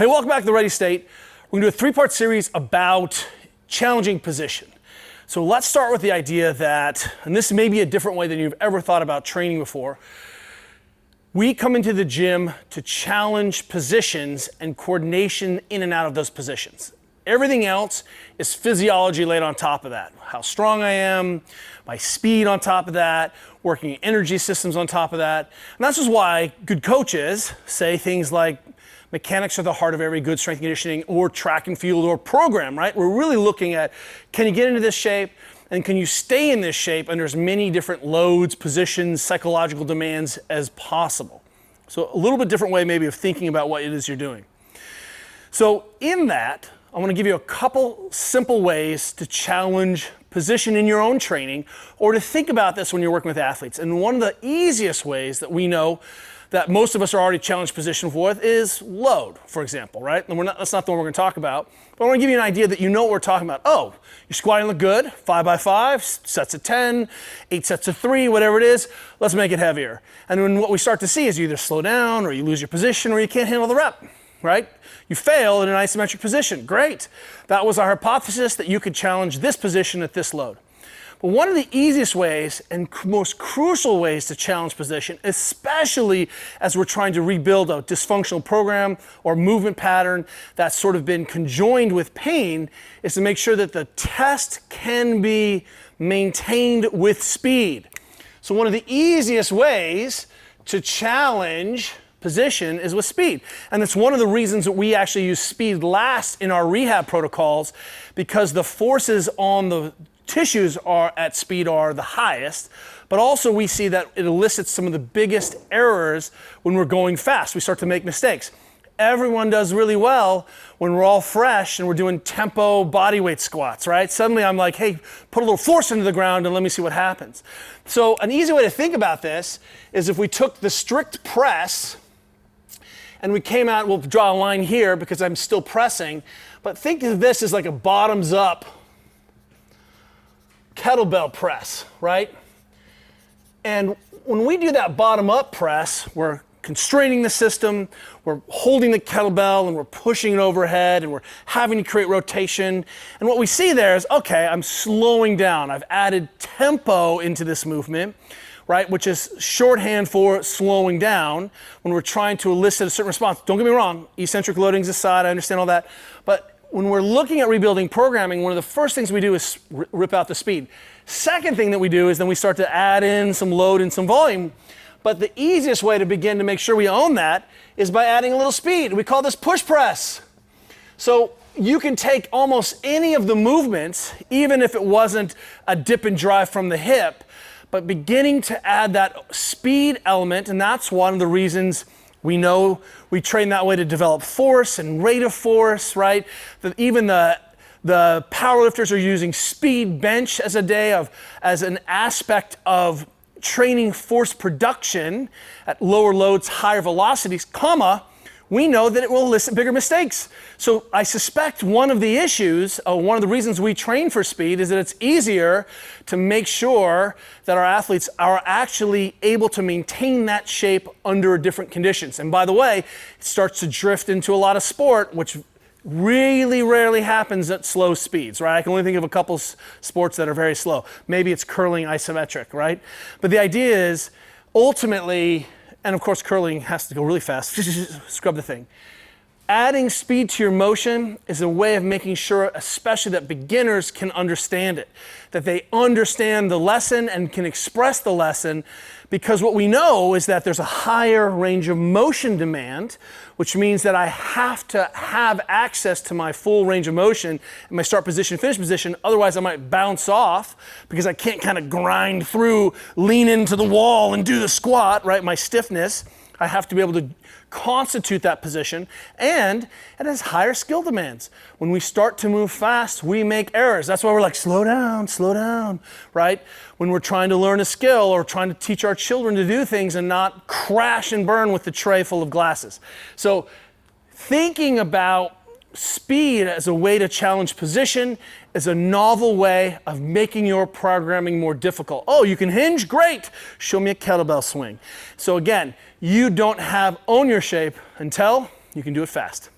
Hey, welcome back to the Ready State. We're gonna do a three-part series about challenging position. So let's start with the idea that, and this may be a different way than you've ever thought about training before, we come into the gym to challenge positions and coordination in and out of those positions. Everything else is physiology laid on top of that. How strong I am, my speed on top of that, working energy systems on top of that. And that's just why good coaches say things like mechanics are the heart of every good strength and conditioning or track and field or program, right? We're really looking at, can you get into this shape and can you stay in this shape under as many different loads, positions, psychological demands as possible. So a little bit different way maybe of thinking about what it is you're doing. So in that, I want to give you a couple simple ways to challenge position in your own training or to think about this when you're working with athletes. And one of the easiest ways that we know that most of us are already challenged position with is load, for example, right? And that's not the one we're going to talk about. But I want to give you an idea that you know what we're talking about. Oh, you're squatting look good, 5 by 5, sets of 10, 8 sets of 3, whatever it is. Let's make it heavier. And then what we start to see is you either slow down or you lose your position or you can't handle the rep, right? You fail in an isometric position. Great. That was our hypothesis that you could challenge this position at this load. But one of the easiest ways and most crucial ways to challenge position, especially as we're trying to rebuild a dysfunctional program or movement pattern that's sort of been conjoined with pain, is to make sure that the test can be maintained with speed. So one of the easiest ways to challenge position is with speed. And it's one of the reasons that we actually use speed last in our rehab protocols, because the forces on the tissues are at speed are the highest, but also we see that it elicits some of the biggest errors when we're going fast. We start to make mistakes. Everyone does really well when we're all fresh and we're doing tempo bodyweight squats, right? Suddenly I'm like, hey, put a little force into the ground and let me see what happens. So an easy way to think about this is if we took the strict press and we came out, we'll draw a line here because I'm still pressing, but think of this as like a bottoms up kettlebell press, right? And when we do that bottom up press, we're constraining the system, we're holding the kettlebell and we're pushing it overhead and we're having to create rotation. And what we see there is, okay, I'm slowing down. I've added tempo into this movement, right? Which is shorthand for slowing down when we're trying to elicit a certain response. Don't get me wrong, eccentric loadings aside, I understand all that, but when we're looking at rebuilding programming, one of the first things we do is rip out the speed. Second thing that we do is then we start to add in some load and some volume. But the easiest way to begin to make sure we own that is by adding a little speed. We call this push press. So you can take almost any of the movements, even if it wasn't a dip and drive from the hip, but beginning to add that speed element, and that's one of the reasons we know we train that way to develop force and rate of force, right? That even the powerlifters are using speed bench as an aspect of training force production at lower loads, higher velocities, we know that it will elicit bigger mistakes. So I suspect one of the issues, one of the reasons we train for speed is that it's easier to make sure that our athletes are actually able to maintain that shape under different conditions. And by the way, it starts to drift into a lot of sport, which really rarely happens at slow speeds, right? I can only think of a couple sports that are very slow. Maybe it's curling isometric, right? But the idea is ultimately, and of course curling has to go really fast, scrub the thing. Adding speed to your motion is a way of making sure, especially that beginners can understand it, that they understand the lesson and can express the lesson, because what we know is that there's a higher range of motion demand, which means that I have to have access to my full range of motion in my start position, finish position, otherwise I might bounce off because I can't kind of grind through, lean into the wall and do the squat, right? My stiffness. I have to be able to constitute that position, and it has higher skill demands. When we start to move fast, we make errors. That's why we're like, slow down, right? When we're trying to learn a skill or trying to teach our children to do things and not crash and burn with the tray full of glasses. So thinking about speed as a way to challenge position is a novel way of making your programming more difficult. Oh, you can hinge? Great. Show me a kettlebell swing. So again, you don't own your shape until you can do it fast.